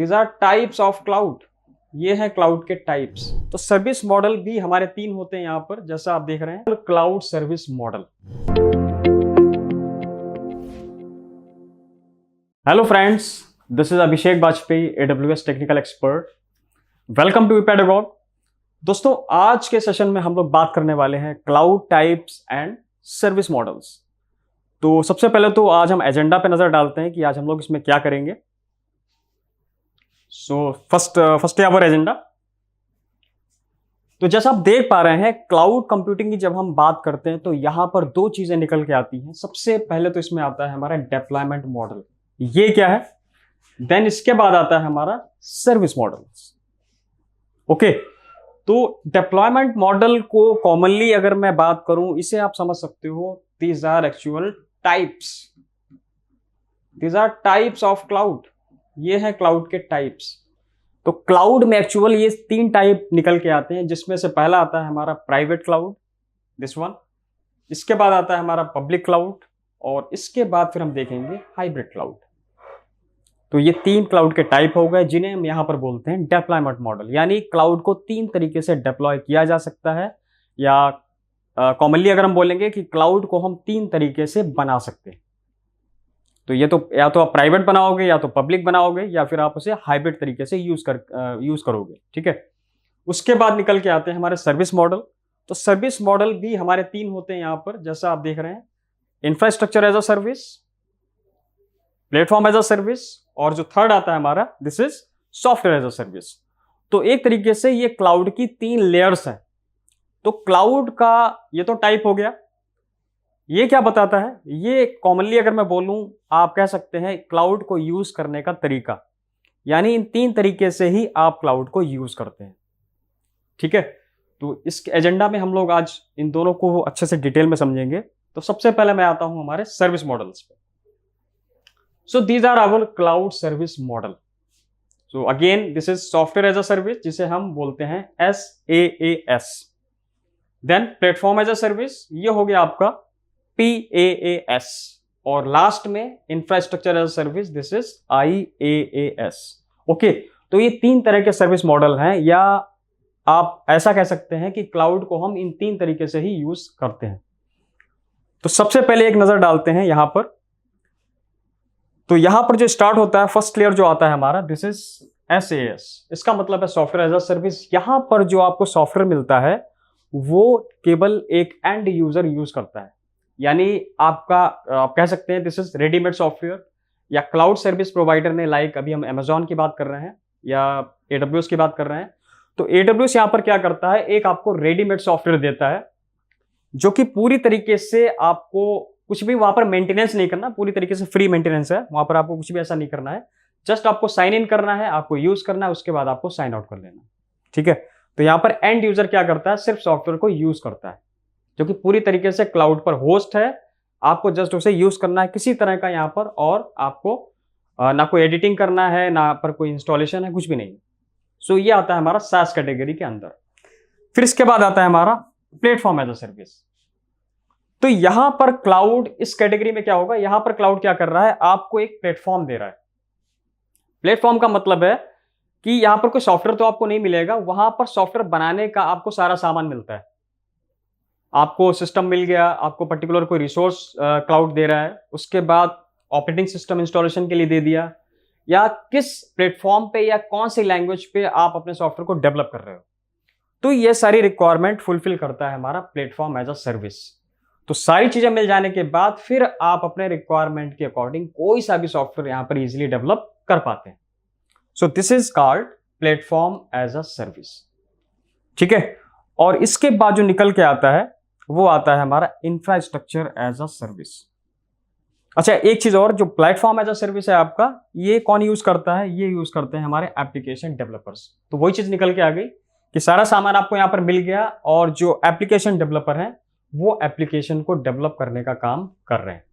These are types of cloud. ये है cloud के टाइप्स। तो सर्विस मॉडल भी हमारे 3 होते हैं यहाँ पर, जैसा आप देख रहे हैं cloud service model. Hello friends, this is Abhishek Bajpai, AWS technical expert. Welcome to Pedagogue. दोस्तों, आज के सेशन में हम लोग बात करने वाले हैं cloud types and service models. तो सबसे पहले तो आज हम एजेंडा पे नजर डालते हैं कि आज हम लोग इसमें क्या करेंगे। So first hour agenda. तो जैसा आप देख पा रहे हैं, क्लाउड कंप्यूटिंग की जब हम बात करते हैं तो यहां पर 2 चीजें निकल के आती हैं। सबसे पहले तो इसमें आता है हमारा डिप्लॉयमेंट मॉडल, ये क्या है। देन इसके बाद आता है हमारा सर्विस मॉडल्स। ओके, तो डिप्लॉयमेंट मॉडल को कॉमनली अगर मैं बात करूं, इसे आप समझ सकते हो, these are actual types, these are types of cloud. ये है क्लाउड के टाइप्स। तो क्लाउड में एक्चुअल ये 3 टाइप निकल के आते हैं, जिसमें से पहला आता है हमारा प्राइवेट क्लाउड, दिस वन। इसके बाद आता है हमारा पब्लिक क्लाउड, और इसके बाद फिर हम देखेंगे हाइब्रिड क्लाउड। तो ये 3 क्लाउड के टाइप हो गए, जिन्हें हम यहां पर बोलते हैं डिप्लॉयमेंट मॉडल। यानी क्लाउड को 3 तरीके से डिप्लॉय किया जा सकता है, या कॉमनली अगर हम बोलेंगे कि क्लाउड को हम 3 तरीके से बना सकते हैं। तो ये तो या तो आप प्राइवेट बनाओगे, या तो पब्लिक बनाओगे, या फिर आप उसे हाइब्रिड तरीके से यूज करोगे। ठीक है। उसके बाद निकल के आते हैं हमारे सर्विस मॉडल। तो सर्विस मॉडल भी हमारे 3 होते हैं यहां पर, जैसा आप देख रहे हैं, infrastructure as a service, platform as a service, और जो थर्ड आता है हमारा, this is software as a service. तो एक तरीके से ये क्लाउड की 3 लेयर्स हैं। तो क्लाउड का ये तो टाइप हो गया। ये क्या बताता है, ये कॉमनली अगर मैं बोलूं, आप कह सकते हैं क्लाउड को यूज करने का तरीका। यानी इन 3 तरीके से ही आप क्लाउड को यूज करते हैं। ठीक है। तो इस एजेंडा में हम लोग आज इन दोनों को अच्छे से डिटेल में समझेंगे। तो सबसे पहले मैं आता हूं हमारे सर्विस मॉडल्स पे। So these are our cloud service model. So again this is software as a service, जिसे हम बोलते हैं SaaS। Then platform as a service, ये हो गया आपका PaaS, और लास्ट में infrastructure as a service, this is IaaS। Okay, तो ये 3 तरह के सर्विस मॉडल हैं, या आप ऐसा कह सकते हैं कि क्लाउड को हम इन 3 तरीके से ही यूज करते हैं। तो सबसे पहले एक नजर डालते हैं यहां पर। तो यहां पर जो स्टार्ट होता है, फर्स्ट लेयर जो आता है हमारा, दिस इज SaaS। इसका मतलब है सॉफ्टवेयर एज अ सर्विस। यहां पर जो आपको सॉफ्टवेयर मिलता है वो केवल एक एंड यूजर यूज करता है। यानी आप कह सकते हैं दिस इज रेडीमेड सॉफ्टवेयर, या क्लाउड सर्विस प्रोवाइडर ने, लाइक अभी हम Amazon की बात कर रहे हैं या AWS की बात कर रहे हैं। तो AWS यहां पर क्या करता है, एक आपको रेडीमेड सॉफ्टवेयर देता है, जो कि पूरी तरीके से आपको कुछ भी वहां पर मेंटेनेंस नहीं करना, पूरी तरीके से फ्री मेंटेनेंस है, वहां पर आपको कुछ भी ऐसा नहीं करना है। जस्ट आपको साइन इन करना है, आपको यूज करना है, उसके बाद आपको साइन आउट कर लेना। ठीक है। तो यहां पर एंड यूजर क्या करता है, सिर्फ सॉफ्टवेयर को यूज करता है, जो कि पूरी तरीके से क्लाउड पर होस्ट है। आपको जस्ट उसे यूज करना है, किसी तरह का यहां पर, और आपको ना कोई एडिटिंग करना है, ना पर कोई इंस्टॉलेशन है, कुछ भी नहीं। सो ये आता है हमारा SaaS कैटेगरी के अंदर। फिर इसके बाद आता है हमारा प्लेटफॉर्म एज अ सर्विस। तो यहां पर क्लाउड इस कैटेगरी में क्या होगा, यहां पर क्लाउड क्या कर रहा है, आपको एक प्लेटफॉर्म दे रहा है। प्लेटफॉर्म का मतलब है कि यहां पर कोई सॉफ्टवेयर तो आपको नहीं मिलेगा, वहां पर सॉफ्टवेयर बनाने का आपको सारा सामान मिलता है। आपको सिस्टम मिल गया, आपको पर्टिकुलर कोई रिसोर्स क्लाउड दे रहा है, उसके बाद ऑपरेटिंग सिस्टम इंस्टॉलेशन के लिए दे दिया, या किस प्लेटफॉर्म पे या कौन सी लैंग्वेज पे आप अपने सॉफ्टवेयर को डेवलप कर रहे हो। तो ये सारी रिक्वायरमेंट फुलफिल करता है हमारा प्लेटफॉर्म एज अ सर्विस। तो सारी चीजें मिल जाने के बाद फिर आप अपने रिक्वायरमेंट के अकॉर्डिंग कोई सा भी सॉफ्टवेयर यहां पर इजीली डेवलप कर पाते हैं। So this is called platform as a service. ठीक है। और इसके बाद जो निकल के आता है वो आता है हमारा इंफ्रास्ट्रक्चर एज अ सर्विस। अच्छा, एक चीज और, जो प्लेटफॉर्म एज अ सर्विस है आपका, ये कौन यूज करता है, ये यूज करते हैं हमारे एप्लीकेशन डेवलपर्स। तो वही चीज निकल के आ गई कि सारा सामान आपको यहां पर मिल गया, और जो एप्लीकेशन डेवलपर हैं वो एप्लीकेशन को डेवलप करने का काम कर रहे हैं।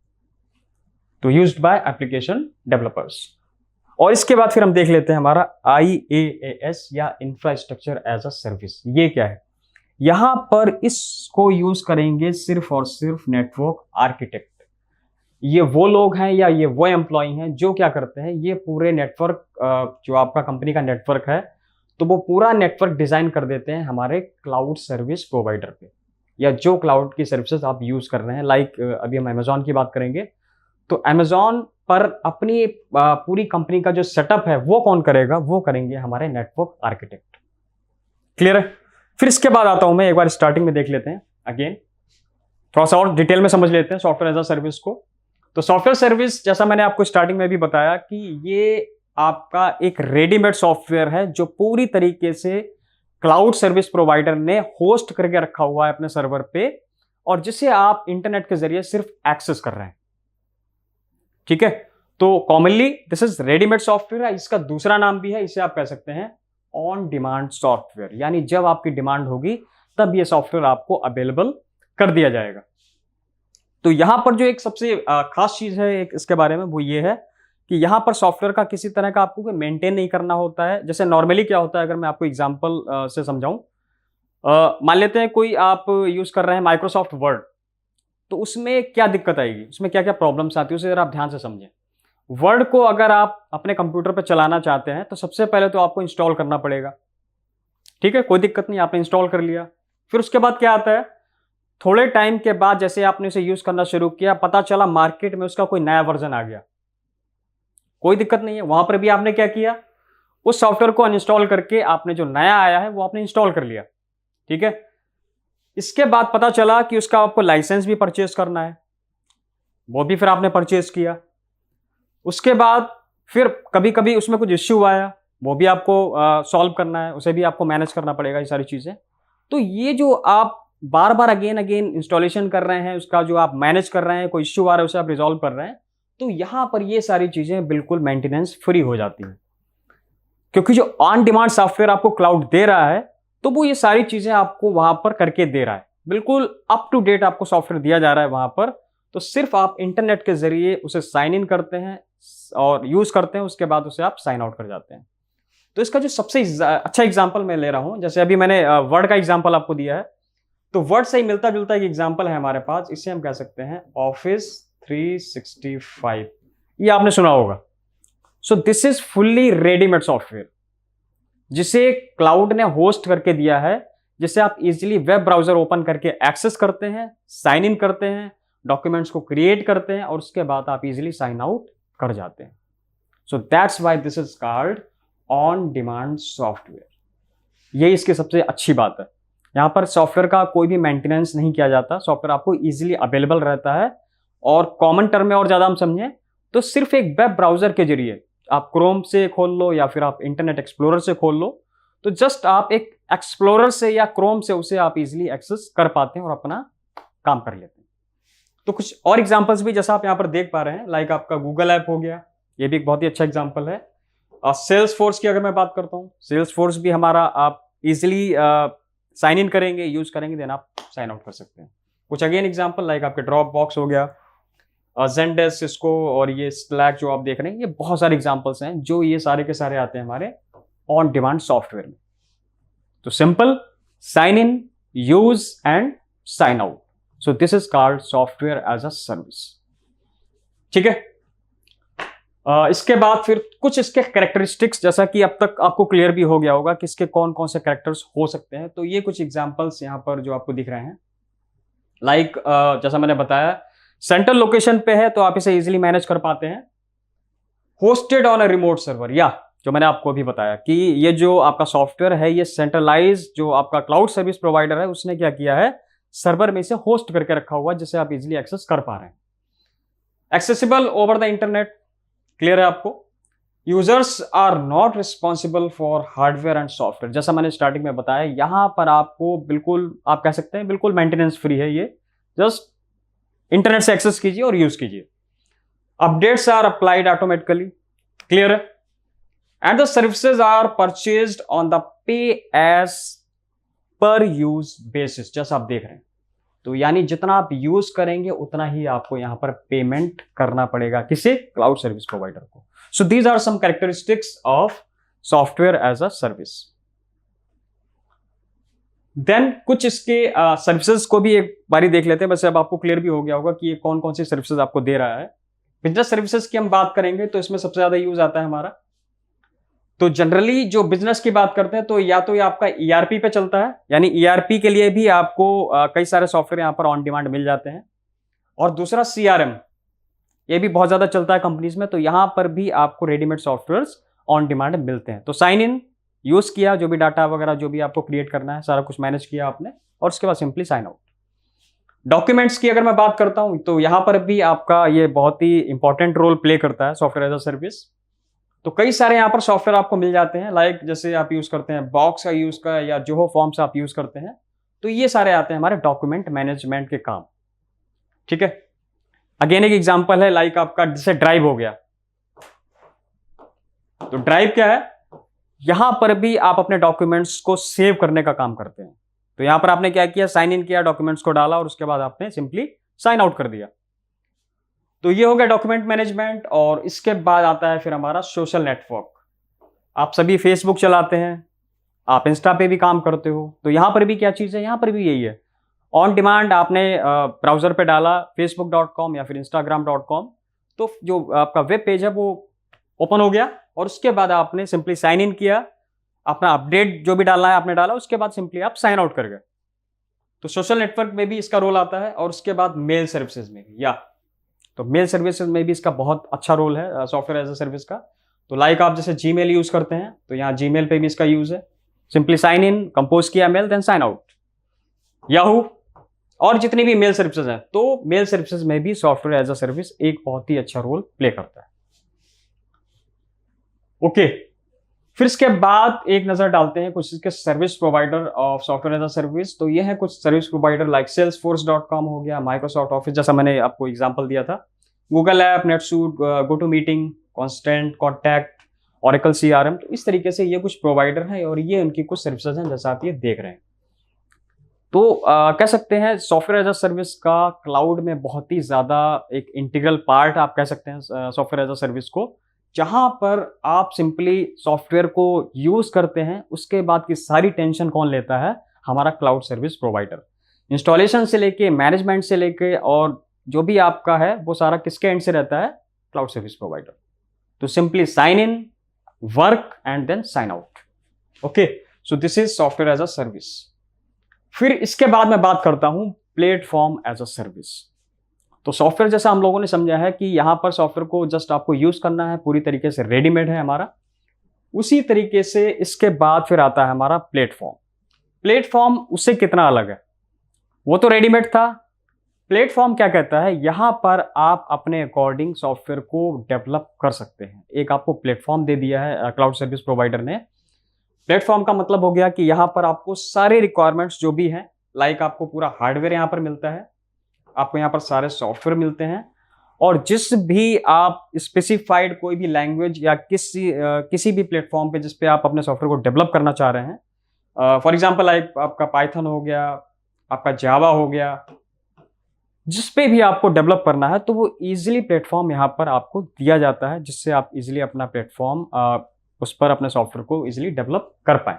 तो यूज्ड बाय एप्लीकेशन डेवलपर्स। और इसके बाद फिर हम देख लेते हैं हमारा IaaS, या इंफ्रास्ट्रक्चर एज अ सर्विस। ये क्या है, यहां पर इसको यूज करेंगे सिर्फ और सिर्फ नेटवर्क आर्किटेक्ट। ये वो लोग हैं या ये वो एम्प्लॉय हैं जो क्या करते हैं, ये पूरे नेटवर्क जो आपका कंपनी का नेटवर्क है, तो वो पूरा नेटवर्क डिजाइन कर देते हैं हमारे क्लाउड सर्विस प्रोवाइडर पे, या जो क्लाउड की सर्विसेज आप यूज कर रहे हैं। लाइक अभी हम अमेजॉन की बात करेंगे, तो अमेजॉन पर अपनी पूरी कंपनी का जो सेटअप है वो कौन करेगा, वो करेंगे हमारे नेटवर्क आर्किटेक्ट। क्लियर है? फिर इसके बाद आता हूं मैं, एक बार स्टार्टिंग में देख लेते हैं अगेन, थोड़ा सा और डिटेल में समझ लेते हैं सॉफ्टवेयर एज अ सर्विस को। तो सॉफ्टवेयर सर्विस, जैसा मैंने आपको स्टार्टिंग में भी बताया कि ये आपका एक रेडीमेड सॉफ्टवेयर है जो पूरी तरीके से क्लाउड सर्विस प्रोवाइडर ने होस्ट करके रखा हुआ है अपने सर्वर पे, और जिसे आप इंटरनेट के जरिए सिर्फ एक्सेस कर रहे हैं। ठीक है, तो commonly this is readymade software है। इसका दूसरा नाम भी है, इसे आप कह सकते हैं ऑन डिमांड सॉफ्टवेयर, यानी जब आपकी डिमांड होगी तब ये सॉफ्टवेयर आपको अवेलेबल कर दिया जाएगा। तो यहां पर जो एक सबसे खास चीज है एक इसके बारे में, वो ये है कि यहां पर सॉफ्टवेयर का किसी तरह का आपको मेंटेन नहीं करना होता है। जैसे नॉर्मली क्या होता है, अगर मैं आपको एग्जांपल से समझाऊं, मान लेते हैं कोई आप यूज कर रहे हैं माइक्रोसॉफ्ट वर्ड, तो उसमें क्या दिक्कत आएगी, उसमें क्या क्या प्रॉब्लम्स आती है, उसे जरा आप ध्यान से समझें। वर्ड को अगर आप अपने कंप्यूटर पर चलाना चाहते हैं तो सबसे पहले तो आपको इंस्टॉल करना पड़ेगा। ठीक है, कोई दिक्कत नहीं, आपने इंस्टॉल कर लिया। फिर उसके बाद क्या आता है, थोड़े टाइम के बाद जैसे आपने उसे यूज करना शुरू किया, पता चला मार्केट में उसका कोई नया वर्जन आ गया, कोई दिक्कत नहीं है, वहां पर भी आपने क्या किया, उस सॉफ्टवेयर को अनइंस्टॉल करके आपने जो नया आया है वो आपने इंस्टॉल कर लिया। ठीक है, इसके बाद पता चला कि उसका आपको लाइसेंस भी परचेज करना है, वो भी फिर आपने परचेज किया। उसके बाद फिर कभी कभी उसमें कुछ इश्यू आया, वो भी आपको सॉल्व करना है, उसे भी आपको मैनेज करना पड़ेगा, ये सारी चीजें। तो ये जो आप बार बार अगेन अगेन इंस्टॉलेशन कर रहे हैं, उसका जो आप मैनेज कर रहे हैं, कोई इश्यू आ रहा है उसे आप रिजॉल्व कर रहे हैं, तो यहां पर ये सारी चीजें बिल्कुल मेंटेनेंस फ्री हो जाती हैं, क्योंकि जो ऑन डिमांड सॉफ्टवेयर आपको क्लाउड दे रहा है, तो वो ये सारी चीजें आपको वहां पर करके दे रहा है, बिल्कुल अप टू डेट आपको सॉफ्टवेयर दिया जा रहा है वहां पर। तो सिर्फ आप इंटरनेट के जरिए उसे साइन इन करते हैं और यूज करते हैं, उसके बाद उसे आप साइन आउट कर जाते हैं। तो इसका जो सबसे अच्छा एग्जांपल मैं ले रहा हूं, जैसे अभी मैंने वर्ड का एग्जांपल आपको दिया है, तो वर्ड से ही मिलता जुलता एक एग्जांपल है हमारे पास, इसे हम कह सकते हैं ऑफिस 365। ये आपने सुना होगा। सो this is fully readymade software जिसे क्लाउड ने होस्ट करके दिया है, जिसे आप इजीली वेब ब्राउजर ओपन करके एक्सेस करते हैं, साइन इन करते हैं, डॉक्यूमेंट्स को क्रिएट करते हैं, और उसके बाद आप इजीली साइन आउट कर जाते हैं। So that's why this is called on demand software. यही इसकी सबसे अच्छी बात है। यहां पर सॉफ्टवेयर का कोई भी मेंटेनेंस नहीं किया जाता, सॉफ्टवेयर आपको इजीली अवेलेबल रहता है। और कॉमन टर्म में और ज्यादा हम समझें तो सिर्फ एक वेब ब्राउजर के जरिए, आप क्रोम से खोल लो या फिर आप इंटरनेट एक्सप्लोरर से खोल लो, तो जस्ट आप एक एक्सप्लोरर से या क्रोम से उसे आप इजीली एक्सेस कर पाते हैं और अपना काम कर लेते हैं। तो कुछ और एग्जांपल्स भी जैसा आप यहां पर देख पा रहे हैं, लाइक आपका गूगल ऐप हो गया, ये भी एक बहुत ही अच्छा एग्जांपल है। सेल्स फोर्स की अगर मैं बात करता हूं, सेल्स फोर्स भी हमारा आप इजिली साइन इन करेंगे, यूज करेंगे, देन आप साइन आउट कर सकते हैं। कुछ अगेन एग्जांपल लाइक आपके ड्रॉप बॉक्स हो गया, ज़ेंडेस्क, सिस्को, और ये स्लैक जो आप देख रहे हैं, ये बहुत सारे एग्जांपल्स हैं जो ये सारे के सारे आते हैं हमारे ऑन डिमांड सॉफ्टवेयर में। तो simple, sign in, use and sign out. So this is called software as a service. ठीक है, इसके बाद फिर कुछ इसके कैरेक्टरिस्टिक्स, जैसा कि अब तक आपको क्लियर भी हो गया होगा कि इसके कौन कौन से कैरेक्टर्स हो सकते हैं। तो ये कुछ एग्जांपल्स यहां पर जो आपको दिख रहे हैं, लाइक जैसा मैंने बताया, सेंट्रल लोकेशन पे है तो आप इसे इजीली मैनेज कर पाते हैं। Hosted on a remote server, या जो मैंने आपको भी बताया कि ये जो आपका सॉफ्टवेयर है, ये सेंट्रलाइज जो आपका क्लाउड सर्विस प्रोवाइडर है उसने क्या किया है, सर्वर में इसे होस्ट करके रखा हुआ है, जिसे आप इजीली एक्सेस कर पा रहे हैं। Accessible over the internet, clear है आपको। Users are not responsible for hardware and software, जैसा मैंने स्टार्टिंग में बताया, यहां पर आपको बिल्कुल, आप कह सकते हैं बिल्कुल मेंटेनेंस फ्री है ये, जस्ट इंटरनेट से एक्सेस कीजिए और यूज कीजिए। Updates are applied automatically, clear है। And the services are purchased on the pay as per use basis, जैसा आप देख रहे हैं। तो यानी जितना आप यूज करेंगे उतना ही आपको यहां पर पेमेंट करना पड़ेगा, किसे, क्लाउड सर्विस प्रोवाइडर को। So these are some characteristics of software as a service. Then कुछ इसके सर्विसेज को भी एक बारी देख लेते हैं, वैसे अब आपको क्लियर भी हो गया होगा कि ये कौन कौन सी सर्विसेज आपको दे रहा है। बिजनेस सर्विसेज की हम बात करेंगे तो इसमें सबसे ज्यादा यूज आता है हमारा, तो जनरली जो बिजनेस की बात करते हैं तो या तो ये आपका ईआरपी पे चलता है, यानी ईआरपी के लिए भी आपको कई सारे सॉफ्टवेयर यहाँ पर ऑन डिमांड मिल जाते हैं। और दूसरा सीआरएम, ये भी बहुत ज्यादा चलता है कंपनीज में, तो यहां पर भी आपको रेडीमेड सॉफ्टवेयर ऑन डिमांड मिलते हैं। तो साइन इन यूज किया, जो भी डाटा वगैरह जो भी आपको क्रिएट करना है सारा कुछ मैनेज किया आपने, और उसके बाद सिंपली साइन आउट। डॉक्यूमेंट्स की अगर मैं बात करता हूं तो यहां पर भी आपका ये बहुत ही इंपॉर्टेंट रोल प्ले करता है सॉफ्टवेयर एज अ सर्विस। तो कई सारे यहाँ पर सॉफ्टवेयर आपको मिल जाते हैं, लाइक जैसे आप यूज करते हैं बॉक्स का यूज का, या जोहो फॉर्म्स आप यूज करते हैं, तो ये सारे आते हैं हमारे डॉक्यूमेंट मैनेजमेंट के काम। ठीक है, अगेन एक एग्जांपल है, लाइक आपका जैसे ड्राइव हो गया, तो ड्राइव क्या है, यहां पर भी आप अपने डॉक्यूमेंट्स को सेव करने का काम करते हैं। तो यहां पर आपने क्या किया, साइन इन किया, डॉक्यूमेंट्स को डाला और उसके बाद आपने सिंपली साइन आउट कर दिया। तो ये हो गया डॉक्यूमेंट मैनेजमेंट। और इसके बाद आता है फिर हमारा सोशल नेटवर्क। आप सभी फेसबुक चलाते हैं, आप इंस्टा पे भी काम करते हो, तो यहां पर भी क्या चीज है, यहां पर भी यही है, ऑन डिमांड आपने ब्राउजर पे डाला facebook.com या फिर instagram.com, तो जो आपका वेब पेज है वो ओपन हो गया, और उसके बाद आपने सिंपली साइन इन किया, अपना अपडेट जो भी डालना है आपने डाला, उसके बाद सिंपली आप साइन आउट कर गए। तो सोशल नेटवर्क में भी इसका रोल आता है, और उसके बाद मेल सर्विसेज में भी, या तो मेल सर्विसेज में भी इसका बहुत अच्छा रोल है सॉफ्टवेयर एज अ सर्विस का। तो लाइक आप जैसे जीमेल यूज करते हैं, तो यहाँ जीमेल पे भी इसका यूज है, सिंपली साइन इन, कंपोज किया mail, then sign out. Yahoo और जितनी भी मेल सर्विसेज हैं, तो मेल सर्विसेज में भी सॉफ्टवेयर एज अ सर्विस एक बहुत ही अच्छा रोल प्ले करता है। ओके, फिर इसके बाद एक नजर डालते हैं कुछ इसके service provider of software as a service. तो ये है कुछ सर्विस प्रोवाइडर लाइक salesforce.com हो गया, माइक्रोसॉफ्ट ऑफिस जैसा मैंने आपको एग्जांपल दिया था, Google app, NetSuite, GoToMeeting, Constant Contact, Oracle CRM. तो इस तरीके से ये कुछ प्रोवाइडर हैं और ये उनकी कुछ सर्विसेज हैं जैसा आप ये देख रहे हैं। तो कह सकते हैं सॉफ्टवेयर एज अ सर्विस का क्लाउड में बहुत ही ज्यादा एक इंटीग्रल पार्ट आप कह सकते हैं सॉफ्टवेयर एज अ सर्विस को, जहां पर आप सिंपली सॉफ्टवेयर को यूज करते हैं, उसके बाद की सारी टेंशन कौन लेता है, हमारा क्लाउड सर्विस प्रोवाइडर। इंस्टॉलेशन से लेके, मैनेजमेंट से लेके, और जो भी आपका है वो सारा किसके एंड से रहता है, क्लाउड सर्विस प्रोवाइडर। तो simply sign in, work and then sign out. Okay, so this is software as a service. फिर इसके बाद मैं बात करता हूं प्लेटफॉर्म एज अ सर्विस। तो सॉफ्टवेयर जैसा हम लोगों ने समझा है कि यहां पर सॉफ्टवेयर को जस्ट आपको यूज करना है, पूरी तरीके से रेडीमेड है हमारा, उसी तरीके से इसके बाद फिर आता है हमारा प्लेटफॉर्म। प्लेटफॉर्म उससे कितना अलग है, वो तो रेडीमेड था। प्लेटफॉर्म क्या कहता है, यहां पर आप अपने अकॉर्डिंग सॉफ्टवेयर को डेवलप कर सकते हैं। एक आपको प्लेटफॉर्म दे दिया है क्लाउड सर्विस प्रोवाइडर ने। प्लेटफॉर्म का मतलब हो गया कि यहां पर आपको सारे रिक्वायरमेंट्स जो भी हैं, लाइक आपको पूरा हार्डवेयर यहां पर मिलता है, आपको यहां पर सारे सॉफ्टवेयर मिलते हैं, और जिस भी आप स्पेसिफाइड कोई भी लैंग्वेज या किसी भी प्लेटफॉर्म पे जिस पे आप अपने सॉफ्टवेयर को डेवलप करना चाह रहे हैं, फॉर एग्जांपल लाइक आपका पाइथन हो गया, आपका जावा हो गया, जिस पे भी आपको डेवलप करना है, तो वो इजीली प्लेटफॉर्म यहाँ पर आपको दिया जाता है, जिससे आप इजीली अपना प्लेटफॉर्म उस पर अपने सॉफ्टवेयर को इजीली डेवलप कर पाए।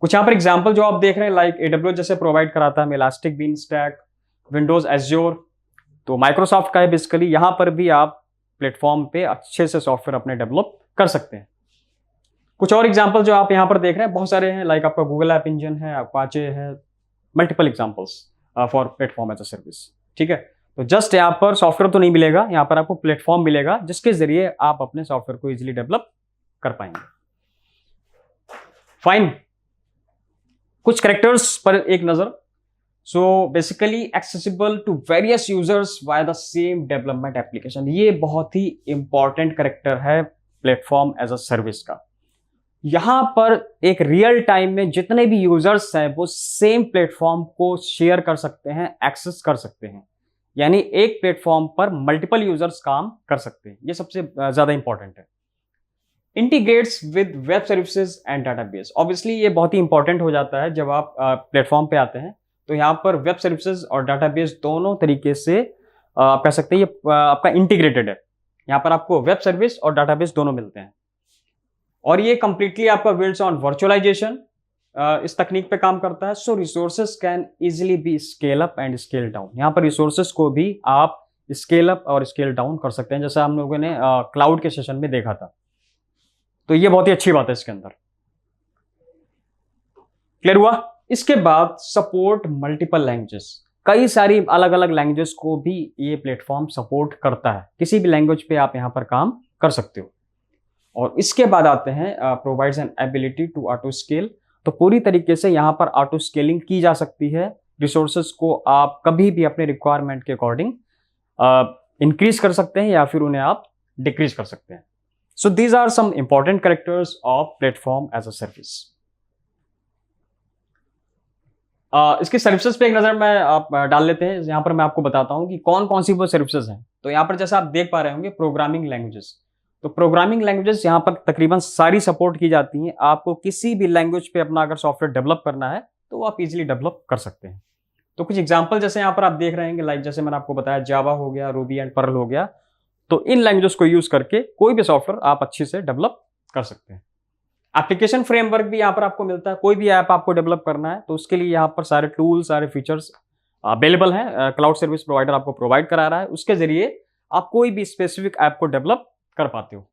कुछ यहाँ पर एग्जांपल जो आप देख रहे हैं, लाइक AWS जैसे प्रोवाइड कराता है, Elastic Beanstalk, Windows Azure, तो माइक्रोसॉफ्ट का है बेसिकली। यहां पर भी आप प्लेटफॉर्म पे अच्छे से सॉफ्टवेयर अपने डेवलप कर सकते हैं। कुछ और एग्जांपल जो आप यहां पर देख रहे हैं बहुत सारे हैं, लाइक आपका गूगल ऐप इंजन है, अपाचे है, multiple examples for platform as a service. ठीक है, तो जस्ट यहाँ पर सॉफ्टवेयर तो नहीं मिलेगा, यहाँ पर आपको प्लेटफॉर्म मिलेगा जिसके जरिए आप अपने सॉफ्टवेयर को इजिली डेवलप कर पाएंगे। फाइन, कुछ कैरेक्टर्स पर एक नजर। So basically accessible to various users via the same development application. ये बहुत ही इंपॉर्टेंट कैरेक्टर है प्लेटफॉर्म एज अ सर्विस का। यहां पर एक रियल टाइम में जितने भी यूजर्स हैं वो सेम प्लेटफॉर्म को शेयर कर सकते हैं, एक्सेस कर सकते हैं, यानी एक प्लेटफॉर्म पर मल्टीपल यूजर्स काम कर सकते हैं। ये सबसे ज्यादा इंपॉर्टेंट है। Integrates with web services and database. Obviously ये बहुत ही इंपॉर्टेंट हो जाता है जब आप प्लेटफॉर्म पे आते हैं, तो यहाँ पर वेब सर्विसेज और डाटाबेस दोनों तरीके से आप कह सकते हैं ये आपका इंटीग्रेटेड है। यहाँ पर आपको वेब सर्विस और डाटाबेस दोनों मिलते हैं, और ये कंप्लीटली आपका बिल्ड्स ऑन वर्चुअलाइजेशन, इस तकनीक पे काम करता है। So resources can easily be scale up and scale down. यहाँ पर रिसोर्सेज को भी आप स्केल अप और स्केल डाउन कर सकते हैं, जैसा हम लोगों ने क्लाउड के सेशन में देखा था। तो ये बहुत ही अच्छी बात है इसके अंदर। क्लियर हुआ? इसके बाद सपोर्ट मल्टीपल लैंग्वेजेस। कई सारी अलग अलग लैंग्वेजेस को भी ये प्लेटफॉर्म सपोर्ट करता है। किसी भी लैंग्वेज पे आप यहाँ पर काम कर सकते हो। और इसके बाद आते हैं provides an ability to auto scale. तो पूरी तरीके से यहाँ पर ऑटो स्केलिंग की जा सकती है। रिसोर्सेज को आप कभी भी अपने रिक्वायरमेंट के अकॉर्डिंग इंक्रीज कर सकते हैं या फिर उन्हें आप डिक्रीज कर सकते हैं। So these are some important characters of platform as a service. इसके सर्विसेज पे एक नजर मैं आप डाल लेते हैं। यहाँ पर मैं आपको बताता हूँ कि कौन कौन सी वो सर्विसेज हैं। तो यहाँ पर जैसा आप देख पा रहे होंगे प्रोग्रामिंग लैंग्वेजेस। तो प्रोग्रामिंग लैंग्वेजेस यहाँ पर तकरीबन सारी सपोर्ट की जाती हैं। आपको किसी भी लैंग्वेज पे अपना अगर सॉफ्टवेयर डेवलप करना है तो आप इजीली डेवलप कर सकते हैं। तो कुछ एग्जांपल जैसे यहाँ पर आप देख रहे हैं, लाइक जैसे मैंने आपको बताया जावा हो गया, रूबी एंड पर्ल हो गया। तो इन लैंग्वेजेस को यूज करके कोई भी सॉफ्टवेयर आप अच्छे से डेवलप कर सकते हैं। एप्लीकेशन फ्रेमवर्क भी यहाँ पर आपको मिलता है। कोई भी ऐप आपको डेवलप करना है तो उसके लिए यहाँ पर सारे टूल्स, सारे फीचर्स अवेलेबल हैं। क्लाउड सर्विस प्रोवाइडर आपको प्रोवाइड करा रहा है। उसके जरिए आप कोई भी स्पेसिफिक ऐप को डेवलप कर पाते हो।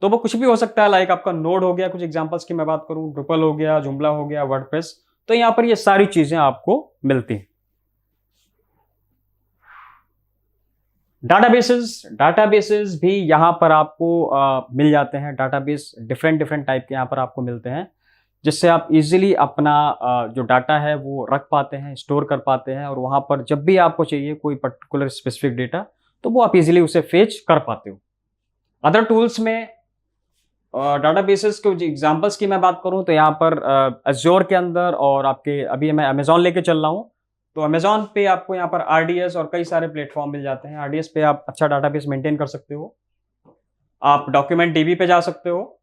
तो वो कुछ भी हो सकता है, लाइक आपका नोड हो गया, कुछ एग्जांपल्स की मैं बात करूं, ड्रुपल हो गया, जुमला हो गया, वर्डप्रेस। तो यहाँ पर ये सारी चीजें आपको मिलती हैं। डाटाबेसेस भी यहाँ पर आपको मिल जाते हैं। डाटाबेस डिफरेंट टाइप के यहाँ पर आपको मिलते हैं, जिससे आप इजीली अपना जो डाटा है वो रख पाते हैं, स्टोर कर पाते हैं। और वहां पर जब भी आपको चाहिए कोई पर्टिकुलर स्पेसिफिक डेटा, तो वो आप इजीली उसे फेच कर पाते हो। अदर टूल्स में डाटाबेसेस के एग्जांपल्स की मैं बात करूं तो यहाँ पर अज्योर के अंदर, और आपके अभी मैं अमेजॉन लेके चल रहा हूं, तो अमेजॉन पे आपको यहाँ पर आरडीएस और कई सारे प्लेटफॉर्म मिल जाते हैं। आरडीएस पे आप अच्छा डाटाबेस मेंटेन कर सकते हो। आप डॉक्यूमेंट डीबी पे जा सकते हो।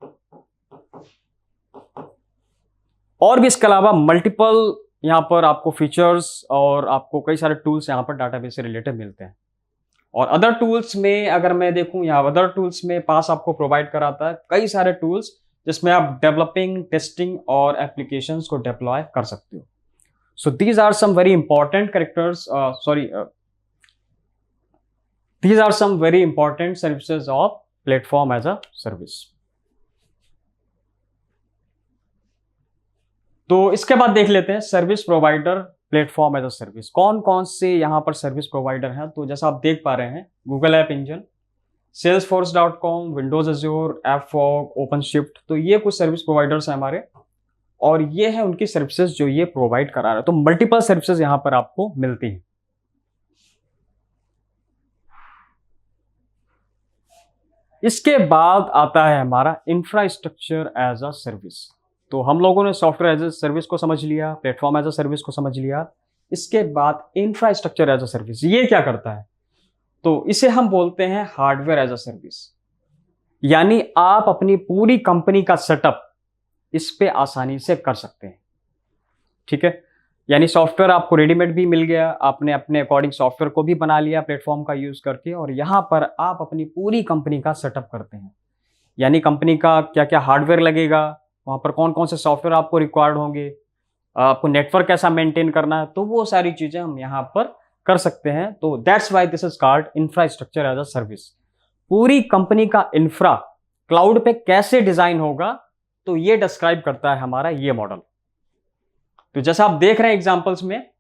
और भी इसके अलावा मल्टीपल यहाँ पर आपको फीचर्स और आपको कई सारे टूल्स यहाँ पर डाटाबेस से रिलेटेड मिलते हैं। और अदर टूल्स में अगर मैं देखूं, यहाँ अदर टूल्स में पास आपको प्रोवाइड कराता है कई सारे टूल्स, जिसमें आप डेवलपिंग, टेस्टिंग और एप्लीकेशंस को डिप्लॉय कर सकते हो। So these are some very important characters, these are some very important services of platform as a service। तो इसके बाद देख लेते हैं service provider platform as a service. कौन कौन से यहाँ पर सर्विस प्रोवाइडर हैं। तो जैसा आप देख पा रहे हैं, Google App Engine, salesforce.com, Windows Azure, AppFog, OpenShift. तो ये कुछ सर्विस प्रोवाइडर्स हैं हमारे, और ये है उनकी सर्विसेज जो ये प्रोवाइड करा रहे हैं। तो मल्टीपल सर्विसेज यहाँ पर आपको मिलती हैं। इसके बाद आता है हमारा इंफ्रास्ट्रक्चर एज अ सर्विस। तो हम लोगों ने सॉफ्टवेयर एज अ सर्विस को समझ लिया, प्लेटफॉर्म एज अ सर्विस को समझ लिया। इसके बाद इंफ्रास्ट्रक्चर एज अ सर्विस ये क्या करता है, तो इसे हम बोलते हैं हार्डवेयर एज अ सर्विस। यानी आप अपनी पूरी कंपनी का सेटअप इस पे आसानी से कर सकते हैं। ठीक है, यानी सॉफ्टवेयर आपको रेडीमेड भी मिल गया, आपने अपने अकॉर्डिंग सॉफ्टवेयर को भी बना लिया प्लेटफॉर्म का यूज करके, और यहां पर आप अपनी पूरी कंपनी का सेटअप करते हैं। यानी कंपनी का क्या क्या हार्डवेयर लगेगा, वहां पर कौन कौन से सॉफ्टवेयर आपको रिक्वायर्ड होंगे, आपको नेटवर्क कैसा मेंटेन करना है, तो वो सारी चीजें हम यहाँ पर कर सकते हैं। तो that's why this is called infrastructure as a service. पूरी कंपनी का इंफ्रा क्लाउड पे कैसे डिजाइन होगा, तो ये डिस्क्राइब करता है हमारा ये मॉडल। तो जैसा आप देख रहे हैं एग्जांपल्स में,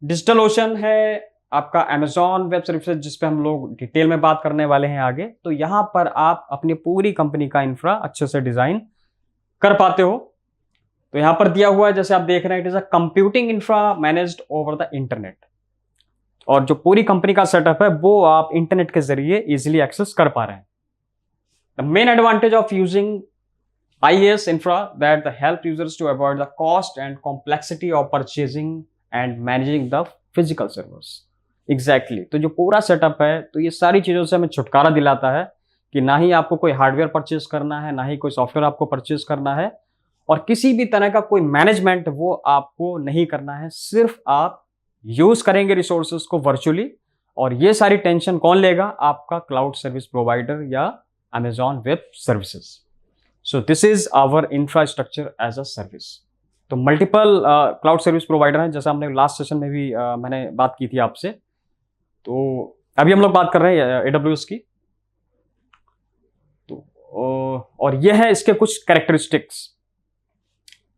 डिजिटल ओशन है आपका अमेजॉन वेब सर्विसेज, जिसपे हम लोग डिटेल में बात करने वाले हैं आगे। तो यहां पर आप अपनी पूरी कंपनी का इंफ्रा अच्छे से डिजाइन कर पाते हो। तो यहां पर दिया हुआ है, जैसे आप देख रहे हैं, it is a computing infra managed over the internet. और जो पूरी कंपनी का सेटअप है वो आप इंटरनेट के जरिए इजिली एक्सेस कर पा रहे हैं। The main advantage of using IaaS infra that help users to avoid the cost and complexity of purchasing and managing the physical servers। Exactly। तो जो पूरा सेटअप है, तो ये सारी चीजों से हमें छुटकारा दिलाता है कि ना ही आपको कोई हार्डवेयर परचेज करना है, ना ही कोई सॉफ्टवेयर आपको परचेज करना है, और किसी भी तरह का कोई मैनेजमेंट वो आपको नहीं करना है। सिर्फ आप यूज करेंगे रिसोर्सेज को वर्चुअली, और ये सारी टेंशन कौन लेगा, आपका क्लाउड सर्विस प्रोवाइडर या Amazon web services. So this is our infrastructure as a service। तो मल्टीपल क्लाउड सर्विस प्रोवाइडर हैं, जैसा हमने लास्ट सेशन में भी मैंने बात की थी आपसे। तो अभी हम लोग बात कर रहे हैं AWS की। तो और ये है इसके कुछ कैरेक्टरिस्टिक्स।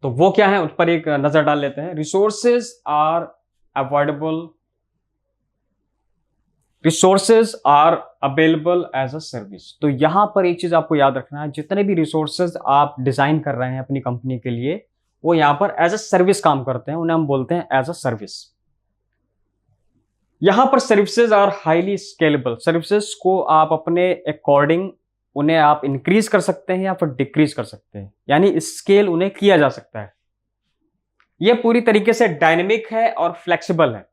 तो वो क्या है, उस पर एक नजर डाल लेते हैं। Resources are avoidable, resources are available as a service. तो यहां पर एक चीज आपको याद रखना है, जितने भी रिसोर्सेज आप डिजाइन कर रहे हैं अपनी कंपनी के लिए, वो यहां पर एज अ सर्विस काम करते हैं, उन्हें हम बोलते हैं एज अ सर्विस। यहां पर services are highly scalable. Services को आप अपने अकॉर्डिंग उन्हें आप इंक्रीज कर सकते हैं या फिर डिक्रीज कर सकते हैं, यानी स्केल उन्हें किया जा सकता है। यह पूरी तरीके से डायनेमिक है और फ्लेक्सिबल है।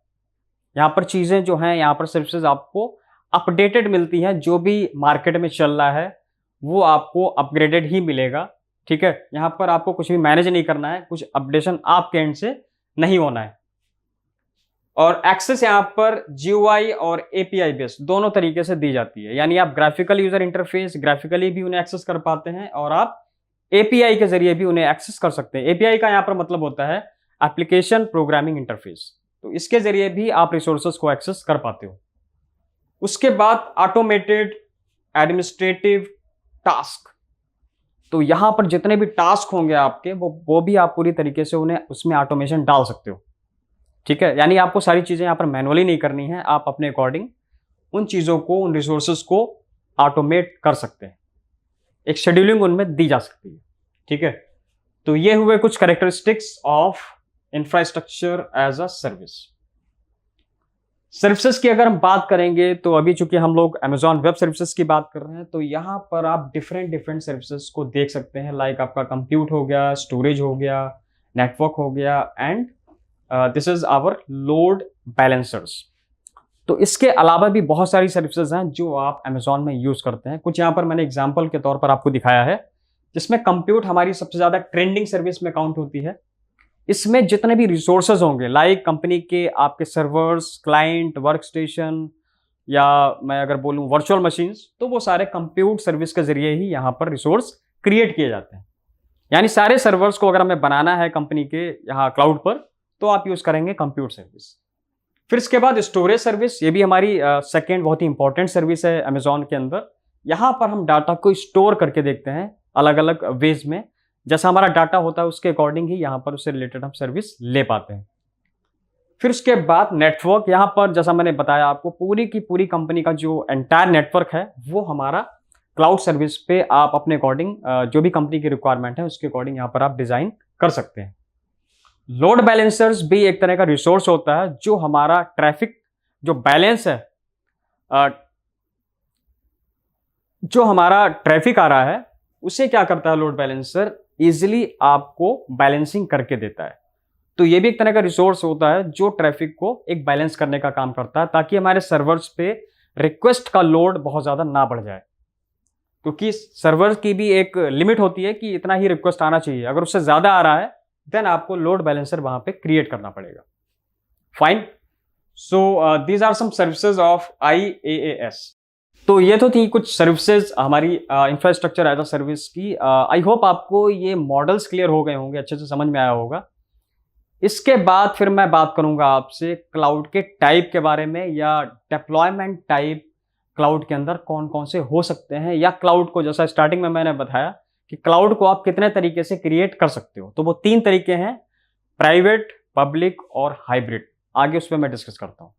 यहां पर चीजें जो हैं, यहां पर सर्विसेज आपको अपडेटेड मिलती हैं, जो भी मार्केट में चल रहा है वो आपको अपग्रेडेड ही मिलेगा। ठीक है, यहां पर आपको कुछ भी मैनेज नहीं करना है, कुछ अपडेशन आपके एंड से नहीं होना है। और एक्सेस यहां पर GUI और API बेस्ड दोनों तरीके से दी जाती है, यानी आप ग्राफिकल यूजर इंटरफेस ग्राफिकली भी उन्हें एक्सेस कर पाते हैं और आप API के जरिए भी उन्हें एक्सेस कर सकते हैं। API का यहां पर मतलब होता है एप्लीकेशन प्रोग्रामिंग इंटरफेस। तो इसके जरिए भी आप रिसोर्सेज को एक्सेस कर पाते हो। उसके बाद ऑटोमेटेड एडमिनिस्ट्रेटिव टास्क। तो यहां पर जितने भी टास्क होंगे आपके, वो भी आप पूरी तरीके से उन्हें उसमें ऑटोमेशन डाल सकते हो। ठीक है, यानी आपको सारी चीजें यहां पर मैनुअली नहीं करनी है, आप अपने अकॉर्डिंग उन चीजों को, उन रिसोर्सेज को ऑटोमेट कर सकते हैं। एक शेड्यूलिंग उनमें दी जा सकती है। ठीक है, तो ये हुए कुछ characteristics of infrastructure as a service. Services की अगर हम बात करेंगे, तो अभी चूंकि हम लोग Amazon वेब सर्विसेज की बात कर रहे हैं, तो यहां पर आप डिफरेंट सर्विसेज को देख सकते हैं। लाइक आपका कंप्यूट हो गया, स्टोरेज हो गया, नेटवर्क हो गया, and this is our load balancers. तो इसके अलावा भी बहुत सारी सर्विसेज हैं जो आप Amazon में यूज करते हैं। कुछ यहां पर मैंने एग्जांपल के तौर पर आपको दिखाया है, जिसमें कंप्यूट हमारी सबसे ज्यादा ट्रेंडिंग सर्विस में काउंट होती है। इसमें जितने भी रिसोर्सेज होंगे, लाइक कंपनी के आपके सर्वर्स, क्लाइंट, वर्क स्टेशन, या मैं अगर बोलूं वर्चुअल मशीन्स, तो वो सारे कंप्यूट सर्विस के जरिए ही यहां पर रिसोर्स क्रिएट किए जाते हैं। यानी सारे सर्वर्स को अगर हमें बनाना है कंपनी के यहाँ क्लाउड पर, तो आप यूज करेंगे कंप्यूट सर्विस। फिर इसके बाद स्टोरेज सर्विस, ये भी हमारी सेकेंड बहुत ही इंपॉर्टेंट सर्विस है Amazon के अंदर। यहां पर हम डाटा को स्टोर करके देखते हैं अलग अलग वेज में। जैसा हमारा डाटा होता है उसके अकॉर्डिंग ही यहां पर उससे रिलेटेड हम सर्विस ले पाते हैं। फिर उसके बाद नेटवर्क, यहां पर जैसा मैंने बताया आपको, पूरी की पूरी कंपनी का जो एंटायर नेटवर्क है वो हमारा क्लाउड सर्विस पे आप अपने अकॉर्डिंग जो भी कंपनी की रिक्वायरमेंट है उसके अकॉर्डिंग यहां पर आप डिजाइन कर सकते हैं। लोड बैलेंसर्स भी एक तरह का रिसोर्स होता है, जो हमारा ट्रैफिक जो बैलेंस है, जो हमारा ट्रैफिक आ रहा है उसे क्या करता है लोड बैलेंसर, इजिली आपको बैलेंसिंग करके देता है। तो ये भी एक तरह का रिसोर्स होता है जो ट्रैफिक को एक बैलेंस करने का काम करता है, ताकि हमारे सर्वर्स पे रिक्वेस्ट का लोड बहुत ज्यादा ना बढ़ जाए। क्योंकि सर्वर की भी एक लिमिट होती है कि इतना ही रिक्वेस्ट आना चाहिए, अगर उससे ज्यादा आ रहा है देन आपको लोड बैलेंसर वहां पे क्रिएट करना पड़ेगा। Fine, so these are some services of IaaS। तो ये तो थी कुछ सर्विसेज हमारी इंफ्रास्ट्रक्चर एज अ सर्विस की। आई होप आपको ये मॉडल्स क्लियर हो गए होंगे, अच्छे से समझ में आया होगा। इसके बाद फिर मैं बात करूंगा आपसे क्लाउड के टाइप के बारे में, या डिप्लॉयमेंट टाइप क्लाउड के अंदर कौन कौन से हो सकते हैं, या क्लाउड को, जैसा स्टार्टिंग में मैंने बताया कि क्लाउड को आप कितने तरीके से क्रिएट कर सकते हो। तो वो 3 तरीके हैं, प्राइवेट, पब्लिक और हाइब्रिड। आगे उस पर मैं डिस्कस करता हूं।